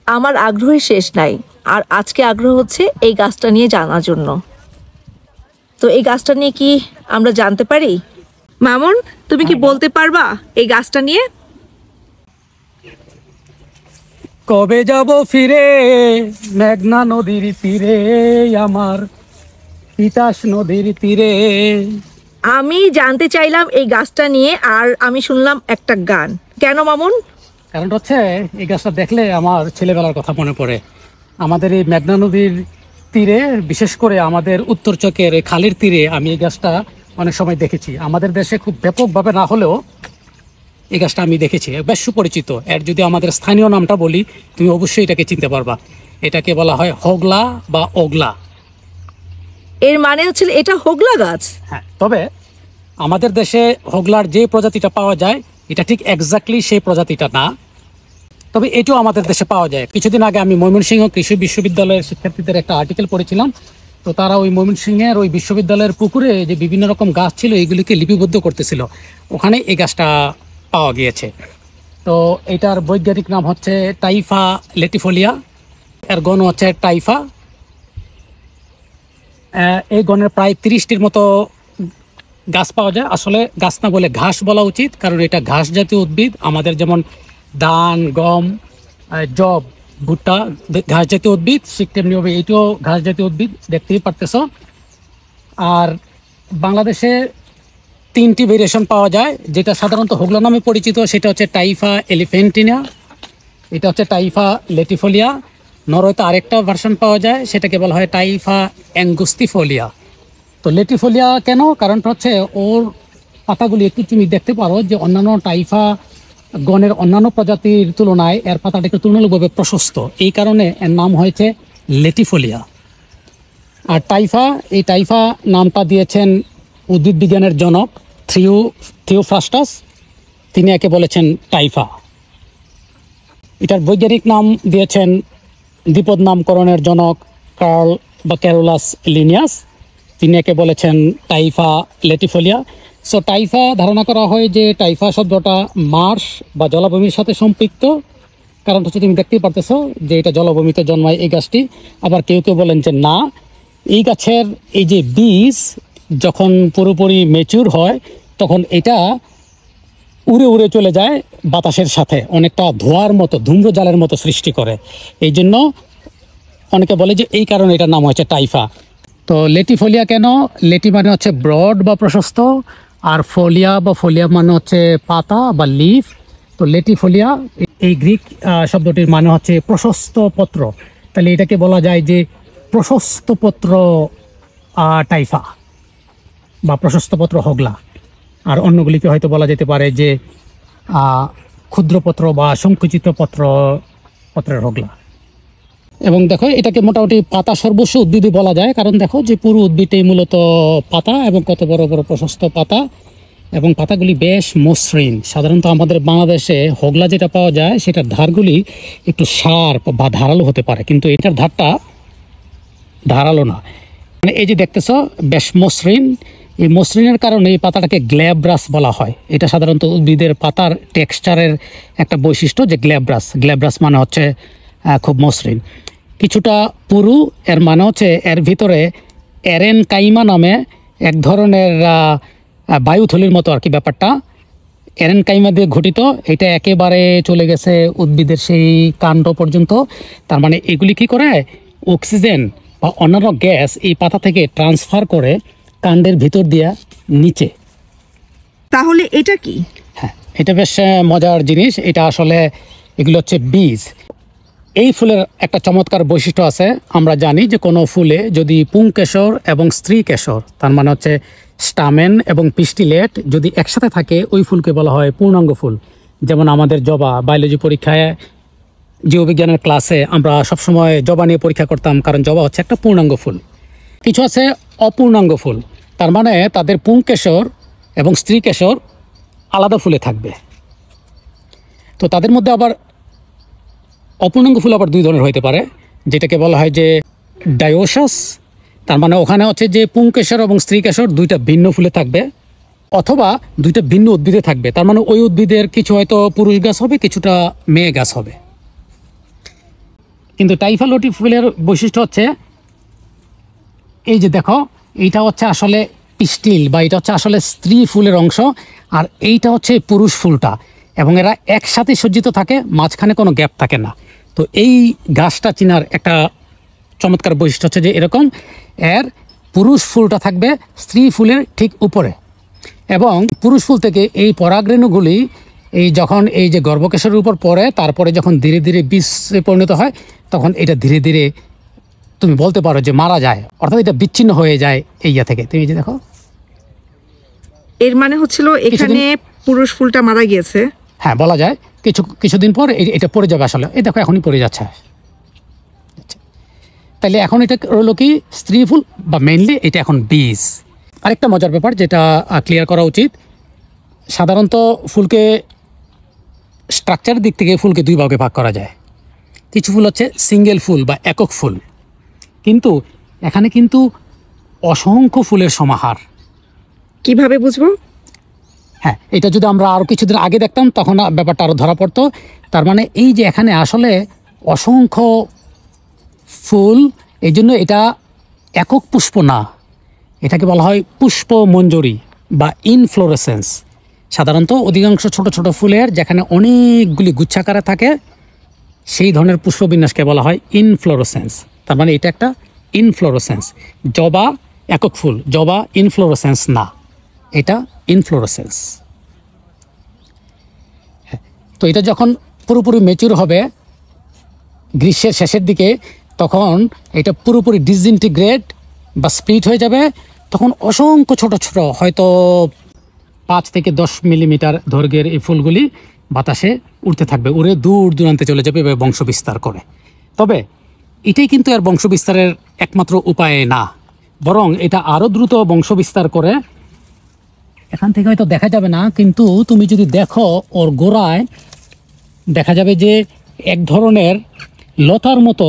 আমার আগ্রহের শেষ নাই। আর আজকে আগ্রহ হচ্ছে এই গাছটা নিয়ে জানার জন্য। তো এই গাছটা নিয়ে কি আমরা জানতে পারি? মামুন, তুমি কি বলতে পারবা এই গাছটা নিয়ে? কবে যাব ফিরে মেঘনা নদীর তীরে, আমার তিতাস নদীর তীরে। আমি জানতে চাইলাম এই গাছটা নিয়ে, আর আমি শুনলাম একটা গান। কেন মামুন? কারণ হচ্ছে এই গাছটা দেখলে আমার ছেলেবেলার কথা মনে পড়ে। আমাদের এই মেঘনা নদীর তীরে, বিশেষ করে আমাদের উত্তর চকের খালের তীরে আমি এই গাছটা অনেক সময় দেখেছি। আমাদের দেশে খুব ব্যাপকভাবে না হলেও এই গাছটা আমি দেখেছি, বেশ সুপরিচিত। এর যদি আমাদের স্থানীয় নামটা বলি, তুমি অবশ্যই এটাকে চিনতে পারবা। এটাকে বলা হয় হোগলা বা ওগলা। এর মানে হচ্ছে এটা হোগলা গাছ? হ্যাঁ, তবে আমাদের দেশে হোগলার যে প্রজাতিটা পাওয়া যায় এটা ঠিক এক্স্যাক্টলি সেই প্রজাতিটা না, তবে এটাও আমাদের দেশে পাওয়া যায়। কিছুদিন আগে আমি ময়মনসিংহ কৃষি বিশ্ববিদ্যালয়ের শিক্ষার্থীদের একটা আর্টিকেল পড়েছিলাম। তো তারা ওই ময়মনসিংহের ওই বিশ্ববিদ্যালয়ের পুকুরে যে বিভিন্ন রকম গাছ ছিল এগুলিকে লিপিবদ্ধ করতেছিল, ওখানে এই গাছটা পাওয়া গিয়েছে। তো এটার বৈজ্ঞানিক নাম হচ্ছে টাইফা লেটিফোলিয়া, এর গণ হচ্ছে টাইফা। এই গণের প্রায় 30টির মতো গাছ পাওয়া যায়। আসলে গাছ না বলে ঘাস বলা উচিত, কারণ এটা ঘাস জাতীয় উদ্ভিদ। আমাদের যেমন ধান, গম, জব, ভুট্টা ঘাস জাতীয় উদ্ভিদ, ঠিক তেমনিভাবে এইটাও ঘাস জাতীয় উদ্ভিদ, দেখতেই পারতেছ। আর বাংলাদেশে 3টি ভেরিয়েশন পাওয়া যায়। যেটা সাধারণত হোগলা নামে পরিচিত সেটা হচ্ছে টাইফা এলিফ্যান্টিনা, এটা হচ্ছে টাইফা লেটিফোলিয়া। নরওয়েতে আরেকটা ভার্সন পাওয়া যায়, সেটাকে বলা হয় টাইফা অ্যাঙ্গুস্টিফোলিয়া। তো লেটিফোলিয়া কেন? কারণটা হচ্ছে ওর পাতাগুলি একটু তুমি দেখতে পারো যে অন্যান্য টাইফা গণের অন্যান্য প্রজাতির তুলনায় এর পাতাটা একটু তুলনামূলকভাবে প্রশস্ত, এই কারণে এর নাম হয়েছে লেটিফোলিয়া। আর টাইফা, এই টাইফা নামটা দিয়েছেন উদ্ভিদ বিজ্ঞানের জনক থিওফ্রাস্টাস, তিনি একে বলেছেন টাইফা। এটার বৈজ্ঞানিক নাম দিয়েছেন দ্বিপদ নামকরণের জনক কার্ল বা ক্যারোলাস লিনিয়াস, তিনি একে বলেছেন টাইফা লেটিফোলিয়া। সো টাইফা ধারণা করা হয় যে টাইফা শব্দটা মার্শ বা জলাভূমির সাথে সম্পৃক্ত, কারণ হচ্ছে তুমি দেখতেই পারতেছো যে এটা জলাভূমিতে জন্মায় এই গাছটি। আবার কেউ কেউ বলেন যে না, এই গাছের এই যে বীজ যখন পুরোপুরি ম্যাচিউর হয় তখন এটা উড়ে উড়ে চলে যায় বাতাসের সাথে, অনেকটা ধোঁয়ার মতো, ধূম্রজালের মতো সৃষ্টি করে। এই জন্য অনেকে বলে যে এই কারণে এটার নাম হচ্ছে টাইফা। তো লেটিফোলিয়া কেন? লেটি মানে হচ্ছে ব্রড বা প্রশস্ত, আর ফোলিয়া বা ফোলিয়া মানে হচ্ছে পাতা বা লিফ। তো লেটিফোলিয়া এই গ্রিক শব্দটির মানে হচ্ছে প্রশস্ত পত্র, তাহলে এটাকে বলা যায় যে প্রশস্ত পত্র টাইফা বা প্রশস্ত পত্র হোগলা। আর অন্যগুলিকে হয়তো বলা যেতে পারে যে ক্ষুদ্রপত্র বা সংকুচিত পত্রের হোগলা। এবং দেখো এটাকে মোটামুটি পাতা সর্বস্ব উদ্ভিদই বলা যায়, কারণ দেখো যে পুরো উদ্ভিদটাই মূলত পাতা এবং কত বড় বড় প্রশস্ত পাতা, এবং পাতাগুলি বেশ মসৃণ। সাধারণত আমাদের বাংলাদেশে হোগলা যেটা পাওয়া যায় সেটার ধারগুলি একটু শার্প বা ধারালো হতে পারে, কিন্তু এটার ধারটা ধারালো না। মানে এই যে দেখতেছ বেশ মসৃণ, এই মসৃণের কারণে এই পাতাটাকে গ্ল্যাব্রাস বলা হয়। এটা সাধারণত উদ্ভিদের পাতার টেক্সচারের একটা বৈশিষ্ট্য যে গ্ল্যাব্রাস মানে হচ্ছে খুব মসৃণ, কিছুটা পুরু। এর মানে হচ্ছে এর ভিতরে এরেন কাইমা নামে এক ধরনের বায়ুথলির মতো আর কি ব্যাপারটা, এরেন কাইমা দিয়ে গঠিত। এটা একেবারে চলে গেছে উদ্ভিদের সেই কাণ্ড পর্যন্ত। তার মানে এগুলি কি করে অক্সিজেন বা অন্যান্য গ্যাস এই পাতা থেকে ট্রান্সফার করে কাণ্ডের ভিতর দিয়া নিচে। তাহলে এটা কি? হ্যাঁ, এটা বেশ মজার জিনিস। এটা আসলে এগুলো হচ্ছে বীজ। এই ফুলের একটা চমৎকার বৈশিষ্ট্য আছে। আমরা জানি যে কোনো ফুলে যদি পুংকেশর এবং স্ত্রী কেশর, তার মানে হচ্ছে স্টামেন এবং পিস্টিলেট যদি একসাথে থাকে ওই ফুলকে বলা হয় পূর্ণাঙ্গ ফুল। যেমন আমাদের জবা, বায়োলজি পরীক্ষায় জীববিজ্ঞানের ক্লাসে আমরা সবসময় জবা নিয়ে পরীক্ষা করতাম, কারণ জবা হচ্ছে একটা পূর্ণাঙ্গ ফুল। কিছু আছে অপূর্ণাঙ্গ ফুল, তার মানে তাদের পুংকেশর এবং স্ত্রী কেশর আলাদা ফুলে থাকবে। তো তাদের মধ্যে আবার অপূর্ণাঙ্গ ফুল আবার 2 ধরনের হতে পারে, যেটাকে বলা হয় যে ডায়োসাস, তার মানে ওখানে হচ্ছে যে পুংকেশর এবং স্ত্রী কেশর 2টা ভিন্ন ফুলে থাকবে, অথবা 2টা ভিন্ন উদ্ভিদে থাকবে। তার মানে ওই উদ্ভিদের কিছু হয়তো পুরুষ গাছ হবে, কিছুটা মেয়ে গাছ হবে। কিন্তু টাইফালোটি ফুলের বৈশিষ্ট্য হচ্ছে এই যে দেখো, এইটা হচ্ছে আসলে পিস্টিল বা এটা হচ্ছে আসলে স্ত্রী ফুলের অংশ, আর এইটা হচ্ছে পুরুষ ফুলটা, এবং এরা একসাথে সজ্জিত থাকে, মাঝখানে কোনো গ্যাপ থাকে না। তো এই গাছটা চিনার একটা চমৎকার বৈশিষ্ট্য হচ্ছে যে এরকম, এর পুরুষ ফুলটা থাকবে স্ত্রী ফুলের ঠিক উপরে, এবং পুরুষ ফুল থেকে এই পরাগরেণুগুলি এই যখন এই যে গর্ভকেশরের উপর পড়ে, তারপরে যখন ধীরে ধীরে বীজে পরিণত হয়, তখন এটা ধীরে ধীরে তুমি বলতে পারো যে মারা যায়, অর্থাৎ এটা বিচ্ছিন্ন হয়ে যায় এই ইয়া থেকে। তুমি যে দেখো, এর মানে হচ্ছিল এখানে পুরুষ ফুলটা মারা গিয়েছে। হ্যাঁ বলা যায় কিছুদিন পর এটা পড়ে যাবে আসলে। এই দেখো এখনই পড়ে যাচ্ছে। তাহলে এখন এটা রইল কি স্ত্রী ফুল, বা মেইনলি এটা এখন বীজ। আরেকটা মজার ব্যাপার যেটা ক্লিয়ার করা উচিত, সাধারণত ফুলকে স্ট্রাকচারের দিক থেকে ফুলকে দুই ভাগে ভাগ করা যায়। কিছু ফুল হচ্ছে সিঙ্গেল ফুল বা একক ফুল, কিন্তু এখানে কিন্তু অসংখ্য ফুলের সমাহার। কিভাবে বুঝবো? হ্যাঁ, এটা যদি আমরা আরও কিছুদিন আগে দেখতাম তখন ব্যাপারটা আরও ধরা পড়তো। তার মানে এই যে এখানে আসলে অসংখ্য ফুল, এই জন্য এটা একক পুষ্প না, এটাকে বলা হয় পুষ্প মঞ্জরি বা ইনফ্লোরেসেন্স। সাধারণত অধিকাংশ ছোট ছোট ফুলের যেখানে অনেকগুলি গুচ্ছাকারে থাকে, সেই ধরনের পুষ্পবিন্যাসকে বলা হয় ইনফ্লোরেসেন্স। তার মানে এটা একটা ইনফ্লোরেসেন্স। জবা একক ফুল, জবা ইনফ্লোরেসেন্স না, এটা ইনফ্লোরেসেন্স। তো এটা যখন পুরোপুরি ম্যাচিউর হবে গ্রীষ্মের শেষের দিকে, তখন এটা পুরোপুরি ডিসইন্টিগ্রেট বা স্প্লিট হয়ে যাবে। তখন অসংখ্য ছোট ছোট, হয়তো 5 থেকে 10 মিলিমিটার দৈর্ঘ্যের এই ফুলগুলি বাতাসে উড়তে থাকবে, উড়ে দূর দূরান্তে চলে যাবে এবং বংশ বিস্তার করে। তবে এটাই কিন্তু আর বংশ বিস্তারের একমাত্র উপায় না, বরং এটা আরও দ্রুত বংশ বিস্তার করে। এখান থেকে হয়তো দেখা যাবে না, কিন্তু তুমি যদি দেখো ওর গোড়ায় দেখা যাবে যে এক ধরনের লতার মতো,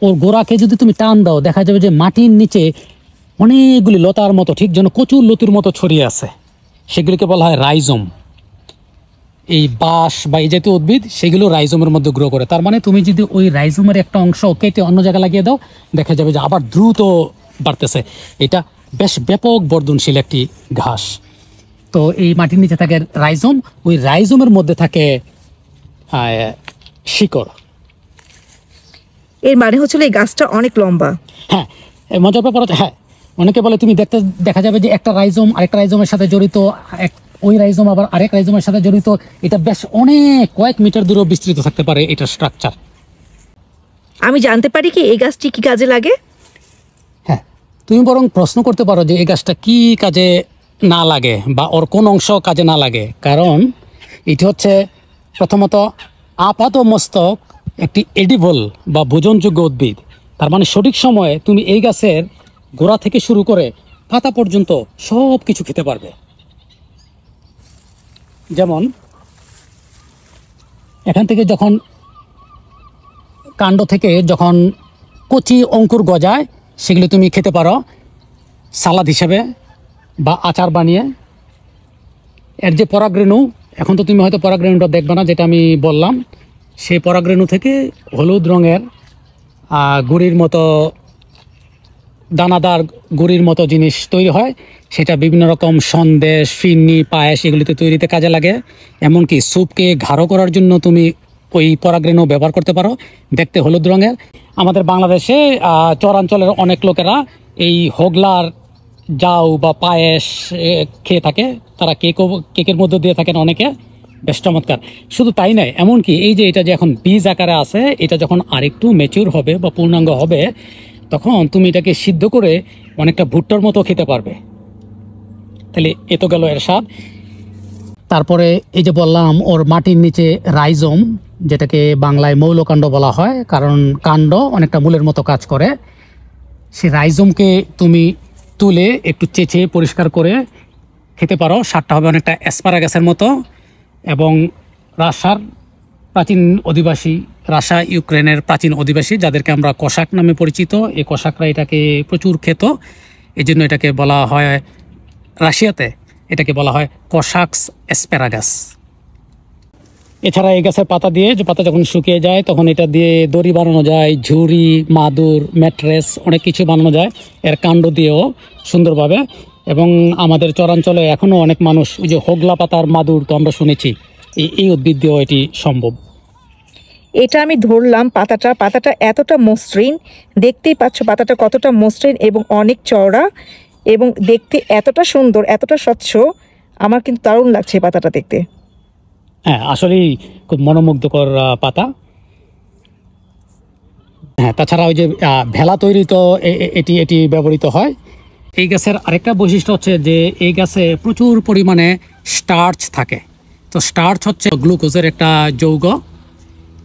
ওর গোড়াকে যদি তুমি টান দাও দেখা যাবে যে মাটির নিচে অনেকগুলি লতার মতো, ঠিক যেন কচুর লতির মতো ছড়িয়ে আছে। সেগুলিকে বলা হয় রাইজোম। এই বাঁশ বা এই জাতীয় উদ্ভিদ সেগুলো রাইজোমের মধ্যে গ্রো করে। তার মানে তুমি যদি ওই রাইজোমের একটা অংশ কেটে অন্য জায়গায় লাগিয়ে দাও, দেখা যাবে যে আবার দ্রুত বাড়তেছে। এটা বেশ ব্যাপক বর্ধনশীল একটি ঘাস। তো এই মাটির নিচে থাকে রাইজোম, ওই রাইজোমের মধ্যে থাকে শিকড়। এর মানে হচ্ছিল এই গাছটা অনেক লম্বা। হ্যাঁ, মজার ব্যাপার হচ্ছে, হ্যাঁ অনেকে বলে তুমি দেখতে দেখা যাবে যে একটা রাইজোম আরেকটা রাইজোমের সাথে জড়িত, ওই রাইজোম আবার আরেক রাইজোমের সাথে জড়িত। এটা বেশ অনেক কয়েক মিটার দূরেও বিস্তৃত থাকতে পারে এটার স্ট্রাকচার। আমি জানতে পারি কি এই গাছটি কি কাজে লাগে? হ্যাঁ, তুমি বরং প্রশ্ন করতে পারো যে এই গাছটা কি কাজে না লাগে বা ওর কোন অংশ কাজে না লাগে। কারণ এটি হচ্ছে প্রথমত আপাত মস্তক একটি এডিবল বা ভোজনযোগ্য উদ্ভিদ। তার মানে সঠিক সময়ে তুমি এই গাছের গোড়া থেকে শুরু করে পাতা পর্যন্ত সব কিছু খেতে পারবে। যেমন এখান থেকে যখন কাণ্ড থেকে যখন কচি অঙ্কুর গজায়, সেগুলো তুমি খেতে পারো সালাদ হিসেবে বা আচার বানিয়ে। এর যে পরাগরেণু, এখন তো তুমি হয়তো পরাগরেণুটা দেখবে না, যেটা আমি বললাম, সেই পরাগরেণু থেকে হলুদ রঙের গুড়ির মতো, দানাদার গুড়ির মতো জিনিস তৈরি হয়। সেটা বিভিন্ন রকম সন্দেশ, ফিরনি, পায়েস এগুলিতে তৈরিতে কাজে লাগে। এমনকি স্যুপকে গাঢ় করার জন্য তুমি ওই পরাগরেণু ব্যবহার করতে পারো, দেখতে হলুদ রঙের। আমাদের বাংলাদেশে চরাঞ্চলের অনেক লোকেরা এই হোগলার জাউ বা পায়েস খেয়ে থাকে, তারা কেকের মধ্যে দিয়ে থাকেন অনেকে, বেশ চমৎকার। শুধু তাই নয়, এমনকি এই যে এটা যে এখন বীজ আকারে আছে, এটা যখন আরেকটু ম্যাচিউর হবে বা পূর্ণাঙ্গ হবে, তখন তুমি এটাকে সিদ্ধ করে অনেকটা ভুট্টার মতো খেতে পারবে। তাহলে এ তো গেল এর স্বাদ। তারপরে এই যে বললাম ওর মাটির নিচে রাইজোম, যেটাকে বাংলায় মৌলকাণ্ড বলা হয়, কারণ কাণ্ড অনেকটা মূলের মতো কাজ করে। সেই রাইজোমকে তুমি তুলে একটু চেঁচে পরিষ্কার করে খেতে পারো, স্বাদটা হবে অনেকটা অ্যাসপারাগাসের মতো। এবং রাশার প্রাচীন অধিবাসী, রাশা ইউক্রেনের প্রাচীন অধিবাসী, যাদেরকে আমরা কসাক নামে পরিচিত, এই কসাকরা এটাকে প্রচুর খেত। এই জন্য এটাকে বলা হয়, রাশিয়াতে এটাকে বলা হয় কসাক্স অ্যাসপারাগাস। এছাড়া এই গাছের পাতা দিয়ে, যে পাতা যখন শুকিয়ে যায় তখন এটা দিয়ে দড়ি বানানো যায়, ঝুড়ি, মাদুর, ম্যাট্রেস, অনেক কিছু বানানো যায় এর কাণ্ড দিয়েও সুন্দরভাবে। এবং আমাদের চরাঞ্চলে এখনও অনেক মানুষ ওই যে হোগলা পাতার মাদুর তো আমরা শুনেছি, এই উদ্ভিদ দিয়েও এটি সম্ভব। এটা আমি ধরলাম পাতাটা এতটা মসৃণ, দেখতেই পাচ্ছ পাতাটা কতটা মসৃণ এবং অনেক চওড়া এবং দেখতে এতটা সুন্দর, এতটা স্বচ্ছ। আমার কিন্তু দারুণ লাগছে এই পাতাটা দেখতে। হ্যাঁ, আসলেই খুব মনোমুগ্ধকর পাতা। হ্যাঁ, তাছাড়া ওই যে ভেলা তৈরি তো এটি এটি ব্যবহৃত হয়। এই গাছের আরেকটা বৈশিষ্ট্য হচ্ছে যে এই গাছে প্রচুর পরিমাণে স্টার্চ থাকে। তো স্টার্চ হচ্ছে গ্লুকোজের একটা যৌগ।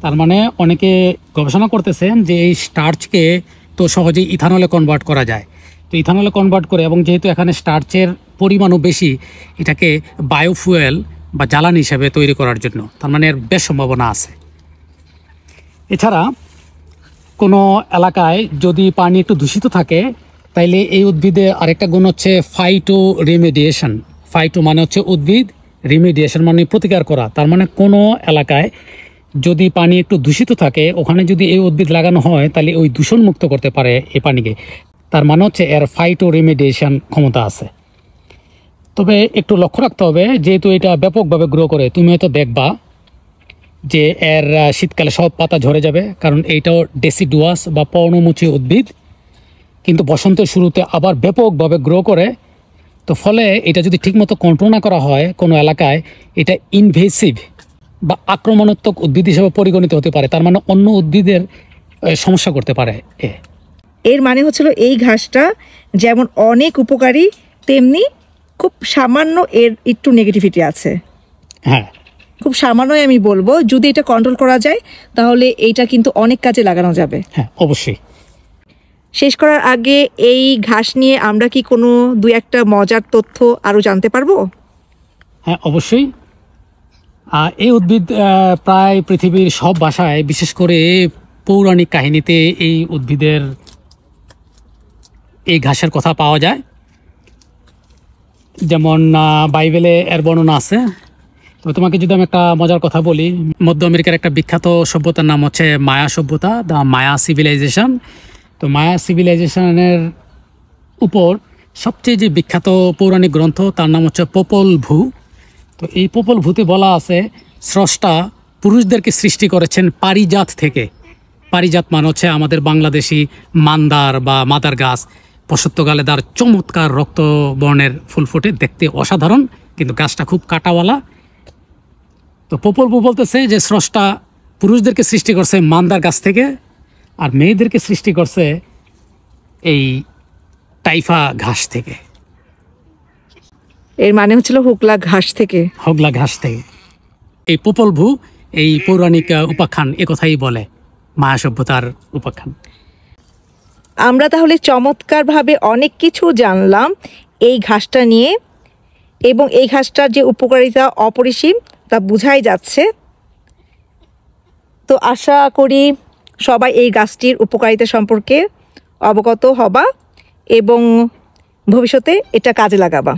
তার মানে অনেকে গবেষণা করতেছেন যে এই স্টার্চকে তো সহজেই ইথানলে কনভার্ট করা যায়। তো ইথানলে কনভার্ট করে, এবং যেহেতু এখানে স্টার্চের পরিমাণও বেশি, এটাকে বায়োফুয়েল বা জ্বালানি হিসেবে তৈরি করার জন্য তার মানে এর বেশ সম্ভাবনা আছে। এছাড়া কোনো এলাকায় যদি পানি একটু দূষিত থাকে তাইলে এই উদ্ভিদে আরেকটা গুণ হচ্ছে ফাইটো রিমেডিয়েশন। ফাইটো মানে হচ্ছে উদ্ভিদ, রিমেডিয়েশন মানে প্রতিকার করা। তার মানে কোনো এলাকায় যদি পানি একটু দূষিত থাকে ওখানে যদি এই উদ্ভিদ লাগানো হয় তাহলে ওই দূষণ মুক্ত করতে পারে এই পানিকে। তার মানে হচ্ছে এর ফাইটো রিমেডিয়েশন ক্ষমতা আছে। তবে একটু লক্ষ্য রাখতে হবে, যেহেতু এটা ব্যাপকভাবে গ্রো করে, তুমি হয়তো দেখবা যে এর শীতকালে সব পাতা ঝরে যাবে, কারণ এইটাও ডেসিডুয়াস বা পর্ণমোচী উদ্ভিদ, কিন্তু বসন্তের শুরুতে আবার ব্যাপকভাবে গ্রো করে। তো ফলে এটা যদি ঠিকমতো কন্ট্রোল না করা হয় কোনো এলাকায়, এটা ইনভেসিভ বা আক্রমণাত্মক উদ্ভিদ হিসেবে পরিগণিত হতে পারে। তার মানে অন্য উদ্ভিদের সমস্যা করতে পারে। এর মানে হচ্ছিল এই ঘাসটা যেমন অনেক উপকারী, তেমনি খুব সামান্য এর একটু নেগেটিভিটি আছে। হ্যাঁ, খুব সামান্যই আমি বলবো, যদি এটা কন্ট্রোল করা যায় তাহলে এইটা কিন্তু অনেক কাজে লাগানো যাবে। হ্যাঁ, অবশ্যই। শেষ করার আগে এই ঘাস নিয়ে আমরা কি কোনো দুই একটা মজার তথ্য আরও জানতে পারবো? হ্যাঁ, অবশ্যই। এই উদ্ভিদ প্রায় পৃথিবীর সব ভাষায়, বিশেষ করে পৌরাণিক কাহিনীতে এই উদ্ভিদের, এই ঘাসের কথা পাওয়া যায়। যেমন বাইবেলে এর বর্ণনা আছে। তো তোমাকে যদি আমি একটা মজার কথা বলি, মধ্য আমেরিকার একটা বিখ্যাত সভ্যতার নাম হচ্ছে মায়া সভ্যতা, দ্য মায়া সিভিলাইজেশন। তো মায়া সিভিলাইজেশনের উপর সবচেয়ে যে বিখ্যাত পৌরাণিক গ্রন্থ তার নাম হচ্ছে পপল ভূ। তো এই পপল ভূতে বলা আছে স্রষ্টা পুরুষদেরকে সৃষ্টি করেছেন পারিজাত থেকে। পারিজাত মানে হচ্ছে আমাদের বাংলাদেশি মান্দার বা মাদার গাছ। বসন্তকালে তার চমৎকার রক্তবর্ণের ফুল ফোটে, দেখতে অসাধারণ, কিন্তু গাছটা খুব কাটাওয়ালা। তো পপল ভূ বলতেছে যে স্রষ্টা পুরুষদেরকে সৃষ্টি করছে মান্দার গাছ থেকে, আর মেয়েদেরকে সৃষ্টি করছে এই টাইফা ঘাস থেকে। এর মানে হচ্ছিল হোগলা ঘাস থেকে। হোগলা ঘাস থেকে। এই পপল ভূ এই পৌরাণিক উপাখ্যান একথাই বলে, মায়া সভ্যতার উপাখ্যান। আমরা তাহলে চমৎকারভাবে অনেক কিছু জানলাম এই ঘাসটা নিয়ে, এবং এই ঘাসটার যে উপকারিতা অপরিসীম তা বোঝাই যাচ্ছে। তো আশা করি সবাই এই গাছটির উপকারিতা সম্পর্কে অবগত হবা এবং ভবিষ্যতে এটা কাজে লাগাবা।